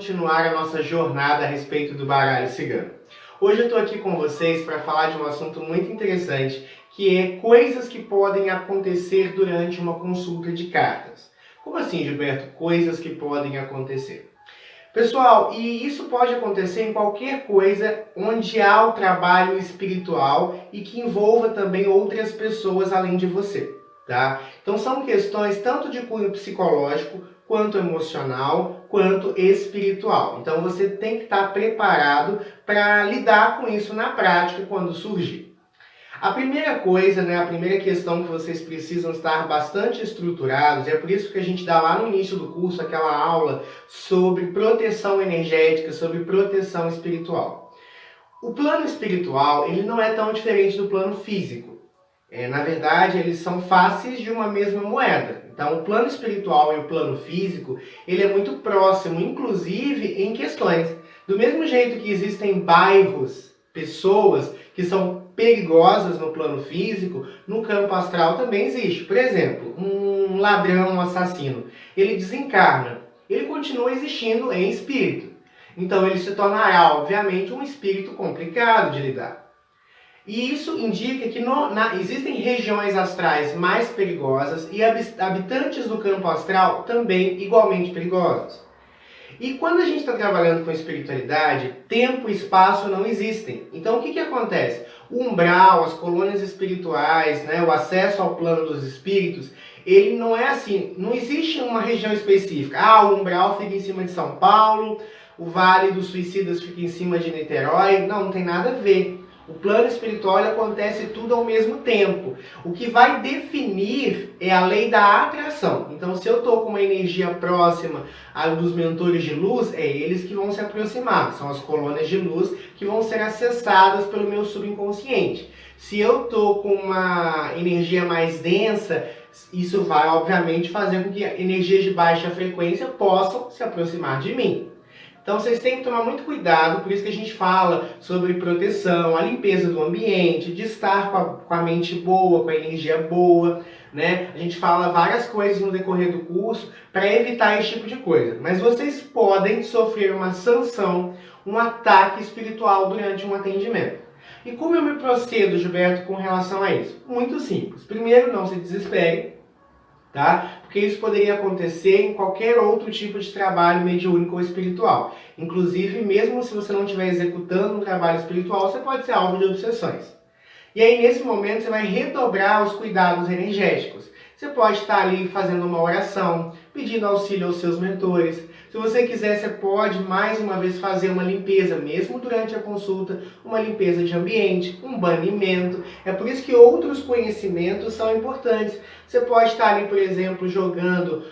continuar a nossa jornada a respeito do baralho cigano. Hoje eu estou aqui com vocês para falar de um assunto muito interessante, que é coisas que podem acontecer durante uma consulta de cartas. Como assim, Gilberto? Coisas que podem acontecer. Pessoal, e isso pode acontecer em qualquer coisa onde há o trabalho espiritual e que envolva também outras pessoas além de você, tá? Então são questões tanto de cunho psicológico, quanto emocional, quanto espiritual. Então você tem que estar preparado para lidar com isso na prática quando surgir. A primeira coisa, a primeira questão que vocês precisam estar bastante estruturados, é por isso que a gente dá lá no início do curso aquela aula sobre proteção energética, sobre proteção espiritual. O plano espiritual, ele não é tão diferente do plano físico. Na verdade, eles são faces de uma mesma moeda. Então, o plano espiritual e o plano físico, ele é muito próximo, inclusive em questões. Do mesmo jeito que existem bairros, pessoas que são perigosas no plano físico, no campo astral também existe. Por exemplo, um ladrão, um assassino, ele desencarna, ele continua existindo em espírito. Então ele se tornará, obviamente, um espírito complicado de lidar. E isso indica que existem regiões astrais mais perigosas e habitantes do campo astral também igualmente perigosos. E quando a gente está trabalhando com espiritualidade, tempo e espaço não existem. Então o que acontece? O umbral, as colônias espirituais, o acesso ao plano dos espíritos, ele não é assim, não existe uma região específica. O umbral fica em cima de São Paulo, o Vale dos Suicidas fica em cima de Niterói. Não tem nada a ver. O plano espiritual acontece tudo ao mesmo tempo. O que vai definir é a lei da atração. Então, se eu estou com uma energia próxima dos mentores de luz, é eles que vão se aproximar. São as colônias de luz que vão ser acessadas pelo meu subconsciente. Se eu estou com uma energia mais densa, isso vai, obviamente, fazer com que energias de baixa frequência possam se aproximar de mim. Então vocês têm que tomar muito cuidado, por isso que a gente fala sobre proteção, a limpeza do ambiente, de estar com a mente boa, com a energia boa, A gente fala várias coisas no decorrer do curso para evitar esse tipo de coisa. Mas vocês podem sofrer uma sanção, um ataque espiritual durante um atendimento. E como eu me procedo, Gilberto, com relação a isso? Muito simples. Primeiro, não se desespere, tá? Porque isso poderia acontecer em qualquer outro tipo de trabalho mediúnico ou espiritual. Inclusive, mesmo se você não estiver executando um trabalho espiritual, você pode ser alvo de obsessões. E aí, nesse momento, você vai redobrar os cuidados energéticos. Você pode estar ali fazendo uma oração, pedindo auxílio aos seus mentores. Se você quiser, você pode, mais uma vez, fazer uma limpeza, mesmo durante a consulta, uma limpeza de ambiente, um banimento. É por isso que outros conhecimentos são importantes. Você pode estar ali, por exemplo, jogando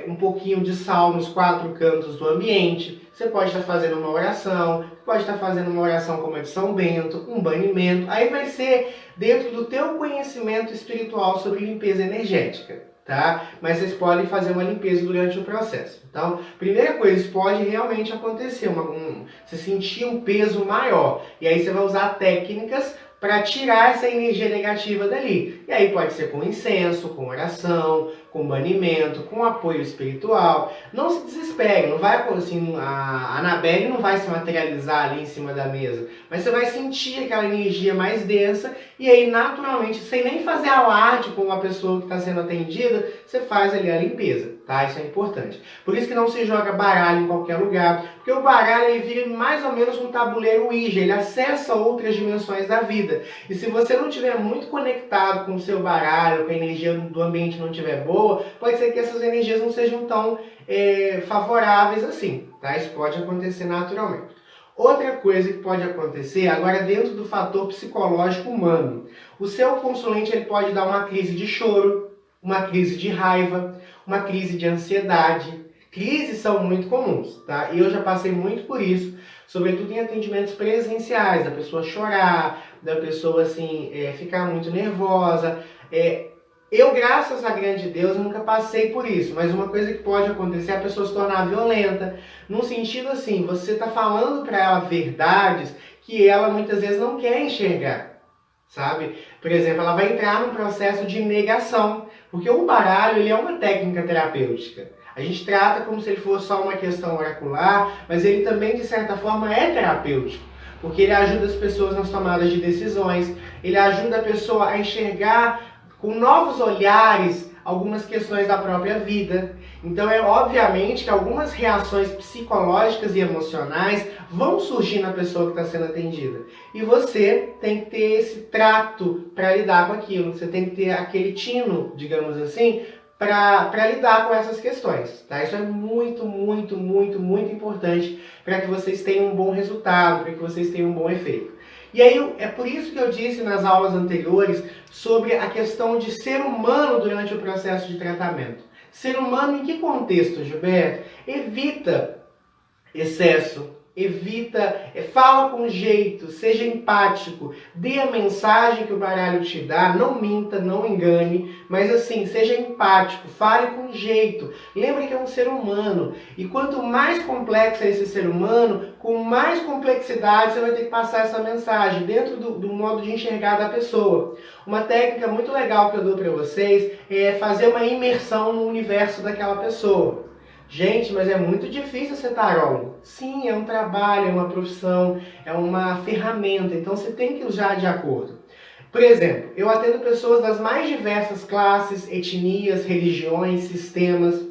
um pouquinho de sal nos 4 cantos do ambiente. Você pode estar fazendo uma oração, pode estar fazendo uma oração como a de São Bento, um banimento. Aí vai ser dentro do teu conhecimento espiritual sobre limpeza energética, tá? Mas vocês podem fazer uma limpeza durante o processo. Então, primeira coisa, isso pode realmente acontecer, você sentir um peso maior. E aí você vai usar técnicas para tirar essa energia negativa dali. E aí pode ser com incenso, com oração, com banimento, com apoio espiritual. Não se desespere, não vai assim, a Anabelle não vai se materializar ali em cima da mesa, mas você vai sentir aquela energia mais densa e aí naturalmente, sem nem fazer alarde com a pessoa que está sendo atendida, você faz ali a limpeza, tá? Isso é importante. Por isso que não se joga baralho em qualquer lugar, porque o baralho ele vira mais ou menos um tabuleiro Ouija, ele acessa outras dimensões da vida. E se você não estiver muito conectado com o seu baralho, com a energia do ambiente não estiver boa, pode ser que essas energias não sejam tão favoráveis assim, tá? Isso pode acontecer naturalmente. Outra coisa que pode acontecer, agora dentro do fator psicológico humano, o seu consulente ele pode dar uma crise de choro, uma crise de raiva, uma crise de ansiedade. Crises são muito comuns, tá? E eu já passei muito por isso, sobretudo em atendimentos presenciais, da pessoa chorar, da pessoa assim, ficar muito nervosa. Eu, graças a grande Deus, nunca passei por isso, mas uma coisa que pode acontecer é a pessoa se tornar violenta, num sentido assim, você está falando para ela verdades que ela muitas vezes não quer enxergar, sabe? Por exemplo, ela vai entrar num processo de negação, porque o baralho ele é uma técnica terapêutica. A gente trata como se ele fosse só uma questão oracular, mas ele também, de certa forma, é terapêutico. Porque ele ajuda as pessoas nas tomadas de decisões, ele ajuda a pessoa a enxergar com novos olhares algumas questões da própria vida. Então é obviamente que algumas reações psicológicas e emocionais vão surgir na pessoa que está sendo atendida. E você tem que ter esse trato para lidar com aquilo. Você tem que ter aquele tino, digamos assim, para lidar com essas questões. Tá? Isso é muito, muito, muito, muito importante para que vocês tenham um bom resultado, para que vocês tenham um bom efeito. E aí, é por isso que eu disse nas aulas anteriores sobre a questão de ser humano durante o processo de tratamento. Ser humano em que contexto, Gilberto? Evita excesso, fala com jeito, seja empático, dê a mensagem que o baralho te dá, não minta, não engane, mas assim, seja empático, fale com jeito. Lembre que é um ser humano, e quanto mais complexo é esse ser humano, com mais complexidade você vai ter que passar essa mensagem dentro do modo de enxergar da pessoa. Uma técnica muito legal que eu dou para vocês é fazer uma imersão no universo daquela pessoa. Gente, mas é muito difícil ser tarólogo. Sim, é um trabalho, é uma profissão, é uma ferramenta, então você tem que usar de acordo. Por exemplo, eu atendo pessoas das mais diversas classes, etnias, religiões, sistemas.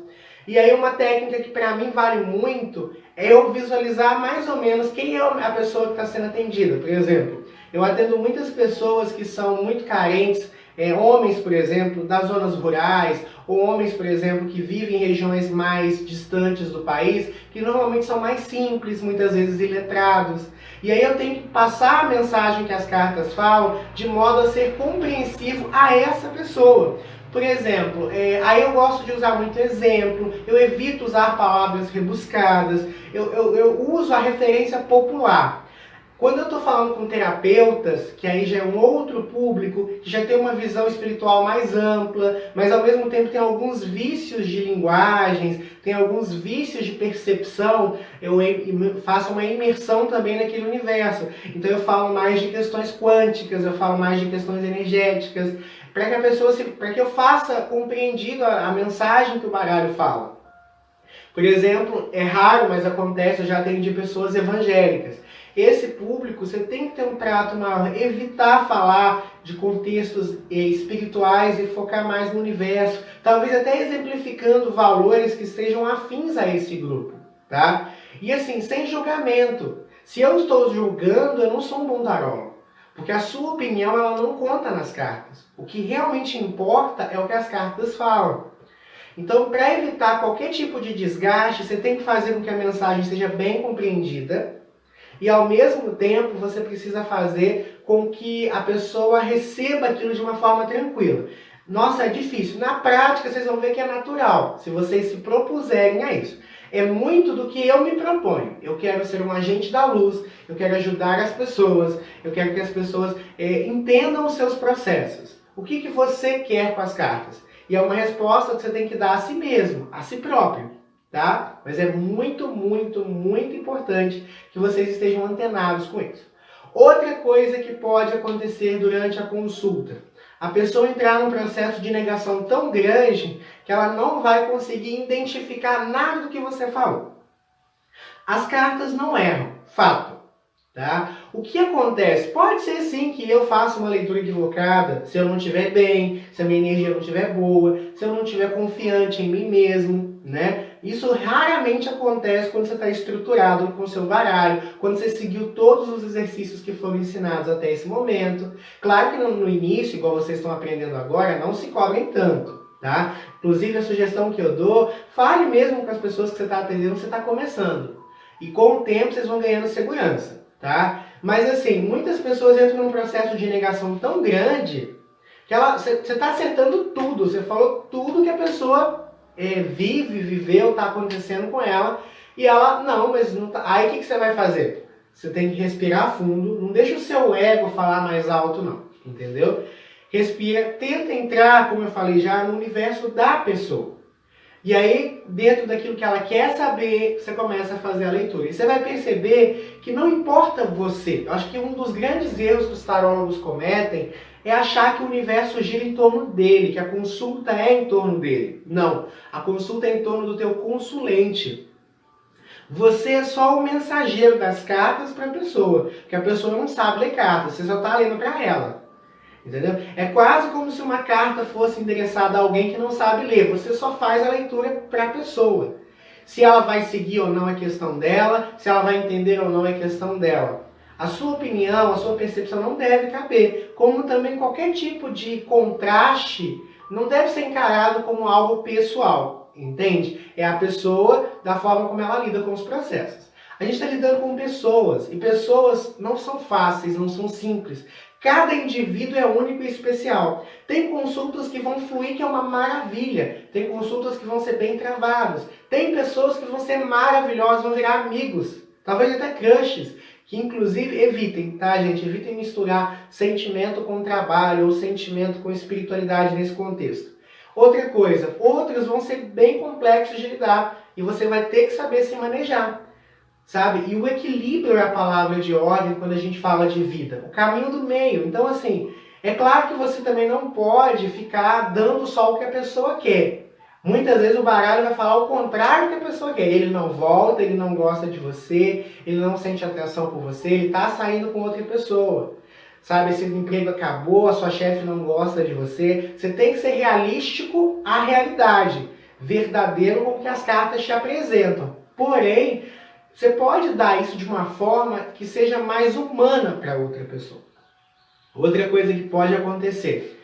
E aí uma técnica que para mim vale muito é eu visualizar mais ou menos quem é a pessoa que está sendo atendida. Por exemplo, eu atendo muitas pessoas que são muito carentes, homens, por exemplo, das zonas rurais, ou homens, por exemplo, que vivem em regiões mais distantes do país, que normalmente são mais simples, muitas vezes iletrados. E aí eu tenho que passar a mensagem que as cartas falam de modo a ser compreensivo a essa pessoa. Por exemplo, aí eu gosto de usar muito exemplo, eu evito usar palavras rebuscadas, eu uso a referência popular. Quando eu estou falando com terapeutas, que aí já é um outro público, que já tem uma visão espiritual mais ampla, mas ao mesmo tempo tem alguns vícios de linguagens, tem alguns vícios de percepção, eu faço uma imersão também naquele universo. Então eu falo mais de questões quânticas, eu falo mais de questões energéticas, para que a pessoa, para que eu faça compreendido a mensagem que o baralho fala. Por exemplo, é raro, mas acontece, eu já atendi pessoas evangélicas. Esse público, você tem que ter um trato maior, evitar falar de contextos espirituais e focar mais no universo, talvez até exemplificando valores que sejam afins a esse grupo, tá? E assim, sem julgamento. Se eu estou julgando, eu não sou um bom tarólogo, porque a sua opinião ela não conta nas cartas. O que realmente importa é o que as cartas falam. Então, para evitar qualquer tipo de desgaste, você tem que fazer com que a mensagem seja bem compreendida, e ao mesmo tempo você precisa fazer com que a pessoa receba aquilo de uma forma tranquila. Nossa, é difícil. Na prática vocês vão ver que é natural, se vocês se propuserem a isso. É muito do que eu me proponho. Eu quero ser um agente da luz, eu quero ajudar as pessoas, eu quero que as pessoas entendam os seus processos. O que você quer com as cartas? E é uma resposta que você tem que dar a si mesmo, a si próprio. Tá? Mas é muito, muito, muito importante que vocês estejam antenados com isso. Outra coisa que pode acontecer durante a consulta. A pessoa entrar num processo de negação tão grande que ela não vai conseguir identificar nada do que você falou. As cartas não erram, fato. Tá? O que acontece? Pode ser sim que eu faça uma leitura equivocada se eu não estiver bem, se a minha energia não estiver boa, se eu não estiver confiante em mim mesmo, né? Isso raramente acontece quando você está estruturado com o seu baralho, quando você seguiu todos os exercícios que foram ensinados até esse momento. Claro que no início, igual vocês estão aprendendo agora, não se cobrem tanto, tá? Inclusive a sugestão que eu dou, fale mesmo com as pessoas que você está atendendo, você está começando. E com o tempo vocês vão ganhando segurança. Tá? Mas assim, muitas pessoas entram num processo de negação tão grande que você está acertando tudo, você falou tudo que a pessoa viveu, está acontecendo com ela, e ela, não, mas não tá. Aí o que você vai fazer? Você tem que respirar fundo, não deixa o seu ego falar mais alto não, entendeu? Respira, tenta entrar, como eu falei já, no universo da pessoa. E aí, dentro daquilo que ela quer saber, você começa a fazer a leitura. E você vai perceber que não importa você. Eu acho que um dos grandes erros que os tarólogos cometem é achar que o universo gira em torno dele, que a consulta é em torno dele. Não, a consulta é em torno do teu consulente. Você é só o mensageiro das cartas para a pessoa, porque a pessoa não sabe ler cartas, você só está lendo para ela. Entendeu? É quase como se uma carta fosse endereçada a alguém que não sabe ler, você só faz a leitura para a pessoa. Se ela vai seguir ou não é questão dela, se ela vai entender ou não é questão dela. A sua opinião, a sua percepção não deve caber, como também qualquer tipo de contraste não deve ser encarado como algo pessoal, entende? É a pessoa da forma como ela lida com os processos. A gente está lidando com pessoas, e pessoas não são fáceis, não são simples. Cada indivíduo é único e especial. Tem consultas que vão fluir, que é uma maravilha. Tem consultas que vão ser bem travadas. Tem pessoas que vão ser maravilhosas, vão virar amigos. Talvez até crushes. Que inclusive evitem, tá, gente? Evitem misturar sentimento com trabalho ou sentimento com espiritualidade nesse contexto. Outra coisa, outros vão ser bem complexos de lidar e você vai ter que saber se manejar. Sabe? E o equilíbrio é a palavra de ordem quando a gente fala de vida. O caminho do meio. Então, assim, é claro que você também não pode ficar dando só o que a pessoa quer. Muitas vezes o baralho vai falar o contrário do que a pessoa quer. Ele não volta, ele não gosta de você, ele não sente atração por você, ele está saindo com outra pessoa. Sabe, esse emprego acabou, a sua chefe não gosta de você. Você tem que ser realístico à realidade. Verdadeiro com o que as cartas te apresentam. Porém, você pode dar isso de uma forma que seja mais humana para outra pessoa. Outra coisa que pode acontecer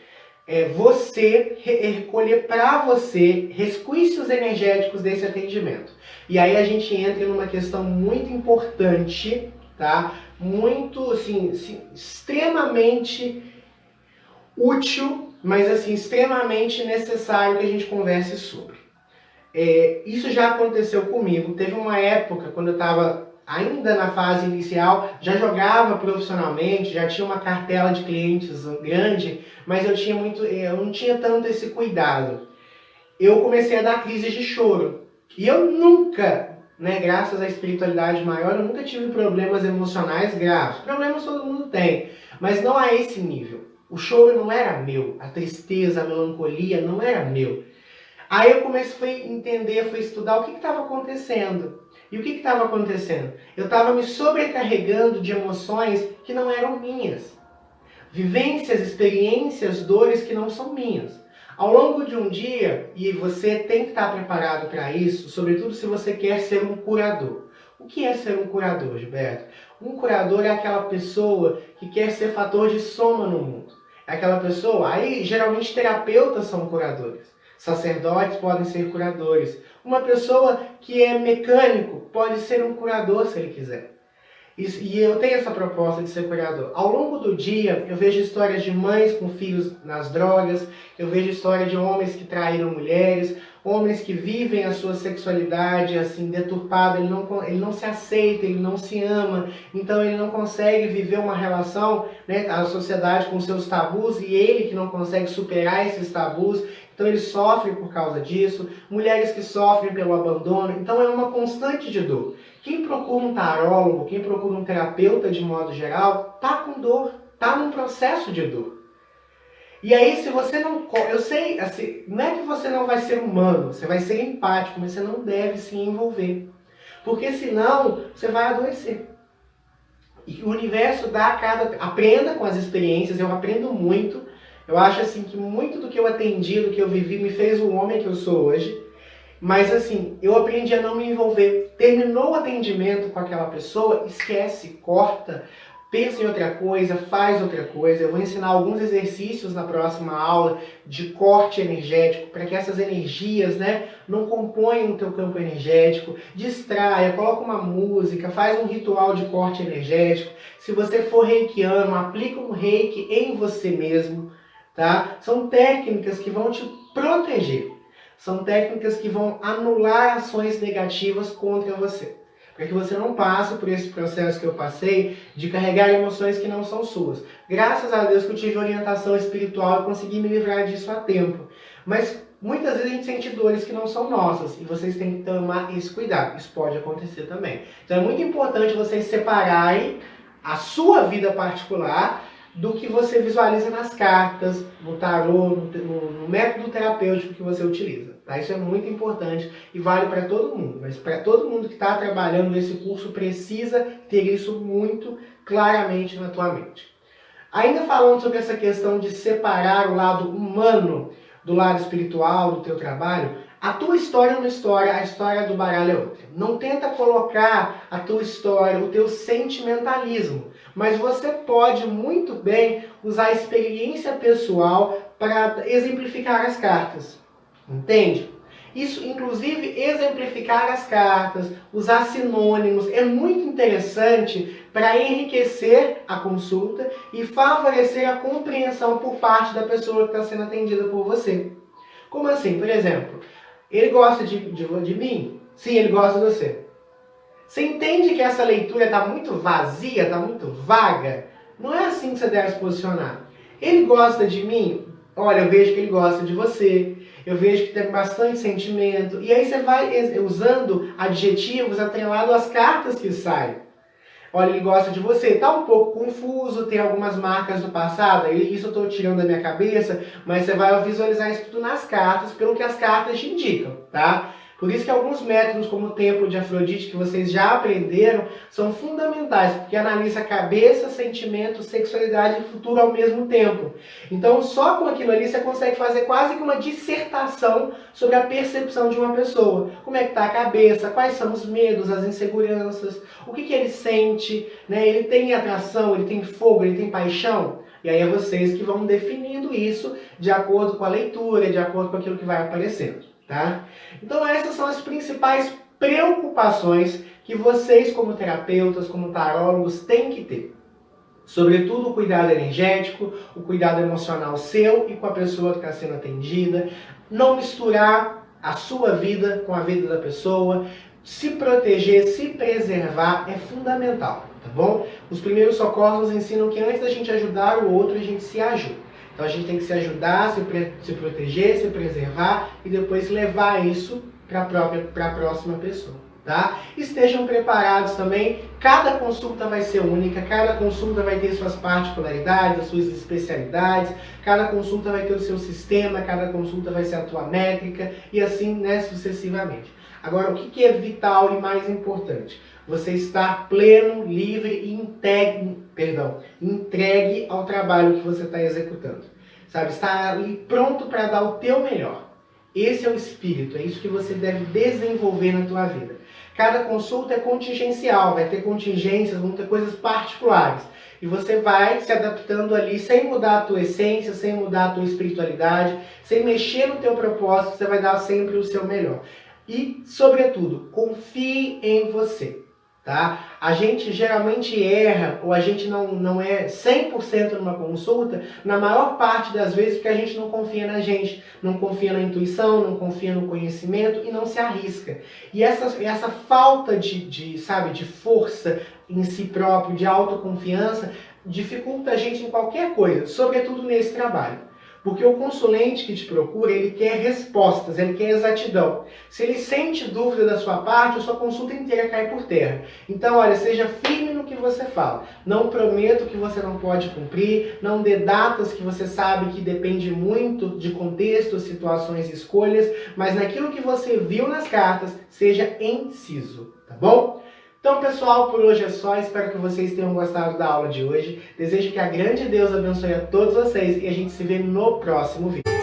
é você recolher para você resquícios energéticos desse atendimento. E aí a gente entra numa questão muito importante, tá? Muito, assim, extremamente útil, mas assim, extremamente necessário que a gente converse sobre. Isso já aconteceu comigo. Teve uma época, quando eu estava ainda na fase inicial, já jogava profissionalmente, já tinha uma cartela de clientes grande, mas eu não tinha tanto esse cuidado. Eu comecei a dar crises de choro. E eu nunca, graças à espiritualidade maior, eu nunca tive problemas emocionais graves. Problemas todo mundo tem, mas não a esse nível. O choro não era meu, a tristeza, a melancolia não era meu. Aí eu comecei a entender, fui estudar o que estava acontecendo. E o que estava acontecendo? Eu estava me sobrecarregando de emoções que não eram minhas. Vivências, experiências, dores que não são minhas. Ao longo de um dia, e você tem que estar preparado para isso, sobretudo se você quer ser um curador. O que é ser um curador, Gilberto? Um curador é aquela pessoa que quer ser fator de soma no mundo. É aquela pessoa, aí geralmente terapeutas são curadores. Sacerdotes podem ser curadores. Uma pessoa que é mecânico pode ser um curador se ele quiser. E eu tenho essa proposta de ser curador. Ao longo do dia, eu vejo histórias de mães com filhos nas drogas, eu vejo história de homens que traíram mulheres, homens que vivem a sua sexualidade assim deturpada, ele não se aceita, ele não se ama, então ele não consegue viver uma relação, a sociedade com seus tabus, e ele que não consegue superar esses tabus, então ele sofre por causa disso, mulheres que sofrem pelo abandono, então é uma constante de dor. Quem procura um tarólogo, quem procura um terapeuta de modo geral, tá com dor, tá num processo de dor. E aí, se você não... Eu sei, assim, não é que você não vai ser humano, você vai ser empático, mas você não deve se envolver. Porque senão, você vai adoecer. E o universo dá a cada... Aprenda com as experiências, eu aprendo muito. Eu acho assim que muito do que eu atendi, do que eu vivi, me fez o homem que eu sou hoje. Mas assim, eu aprendi a não me envolver. Terminou o atendimento com aquela pessoa, esquece, corta, pensa em outra coisa, faz outra coisa. Eu vou ensinar alguns exercícios na próxima aula de corte energético, para que essas energias não componham o teu campo energético. Distraia, coloca uma música, faz um ritual de corte energético. Se você for reikiano, aplica um reiki em você mesmo. Tá? São técnicas que vão te proteger. São técnicas que vão anular ações negativas contra você. Para que você não passe por esse processo que eu passei de carregar emoções que não são suas. Graças a Deus que eu tive orientação espiritual e consegui me livrar disso a tempo. Mas muitas vezes a gente sente dores que não são nossas. E vocês têm que tomar esse cuidado. Isso pode acontecer também. Então é muito importante vocês separarem a sua vida particular do que você visualiza nas cartas, no tarô, no método terapêutico que você utiliza. Tá? Isso é muito importante e vale para todo mundo. Mas para todo mundo que está trabalhando nesse curso, precisa ter isso muito claramente na tua mente. Ainda falando sobre essa questão de separar o lado humano do lado espiritual, do teu trabalho, a tua história é uma história, a história do baralho é outra. Não tenta colocar a tua história, o teu sentimentalismo, mas você pode muito bem usar a experiência pessoal para exemplificar as cartas. Entende? Isso, inclusive, exemplificar as cartas, usar sinônimos, é muito interessante para enriquecer a consulta e favorecer a compreensão por parte da pessoa que está sendo atendida por você. Como assim? Por exemplo, ele gosta de mim? Sim, ele gosta de você. Você entende que essa leitura está muito vazia, está muito vaga? Não é assim que você deve se posicionar. Ele gosta de mim? Olha, eu vejo que ele gosta de você. Eu vejo que tem bastante sentimento. E aí você vai usando adjetivos atrelados às cartas que saem. Olha, ele gosta de você. Está um pouco confuso, tem algumas marcas do passado. Isso eu estou tirando da minha cabeça, mas você vai visualizar isso tudo nas cartas, pelo que as cartas te indicam, tá? Por isso que alguns métodos, como o Templo de Afrodite, que vocês já aprenderam, são fundamentais, porque analisa cabeça, sentimento, sexualidade e futuro ao mesmo tempo. Então, só com aquilo ali, você consegue fazer quase que uma dissertação sobre a percepção de uma pessoa. Como é que está a cabeça, quais são os medos, as inseguranças, o que ele sente, né? Ele tem atração, ele tem fogo, ele tem paixão? E aí é vocês que vão definindo isso de acordo com a leitura, de acordo com aquilo que vai aparecendo. Tá? Então essas são as principais preocupações que vocês como terapeutas, como tarólogos, têm que ter. Sobretudo o cuidado energético, o cuidado emocional seu e com a pessoa que está sendo atendida. Não misturar a sua vida com a vida da pessoa. Se proteger, se preservar é fundamental, tá bom? Os primeiros socorros nos ensinam que antes da gente ajudar o outro, a gente se ajuda. Então a gente tem que se ajudar, se proteger, se preservar e depois levar isso para a próxima pessoa, tá? Estejam preparados também, cada consulta vai ser única, cada consulta vai ter suas particularidades, as suas especialidades, cada consulta vai ter o seu sistema, cada consulta vai ser a tua métrica e assim, né, sucessivamente. Agora, o que é vital e mais importante? Você estar pleno, livre e entregue ao trabalho que você está executando. Sabe, estar ali pronto para dar o teu melhor. Esse é o espírito, é isso que você deve desenvolver na tua vida. Cada consulta é contingencial, vai ter contingências, vão ter coisas particulares. E você vai se adaptando ali sem mudar a tua essência, sem mudar a tua espiritualidade, sem mexer no teu propósito, você vai dar sempre o seu melhor. E, sobretudo, confie em você. Tá? A gente geralmente erra, ou a gente não é 100% numa consulta, na maior parte das vezes porque a gente não confia na gente, não confia na intuição, não confia no conhecimento e não se arrisca. E essa falta de força em si próprio, de autoconfiança, dificulta a gente em qualquer coisa, sobretudo nesse trabalho. Porque o consulente que te procura, ele quer respostas, ele quer exatidão. Se ele sente dúvida da sua parte, a sua consulta inteira cai por terra. Então, olha, seja firme no que você fala. Não prometo que você não pode cumprir, não dê datas que você sabe que depende muito de contexto, situações e escolhas, mas naquilo que você viu nas cartas, seja inciso, tá bom? Então, pessoal, por hoje é só. Espero que vocês tenham gostado da aula de hoje. Desejo que a grande Deus abençoe a todos vocês e a gente se vê no próximo vídeo.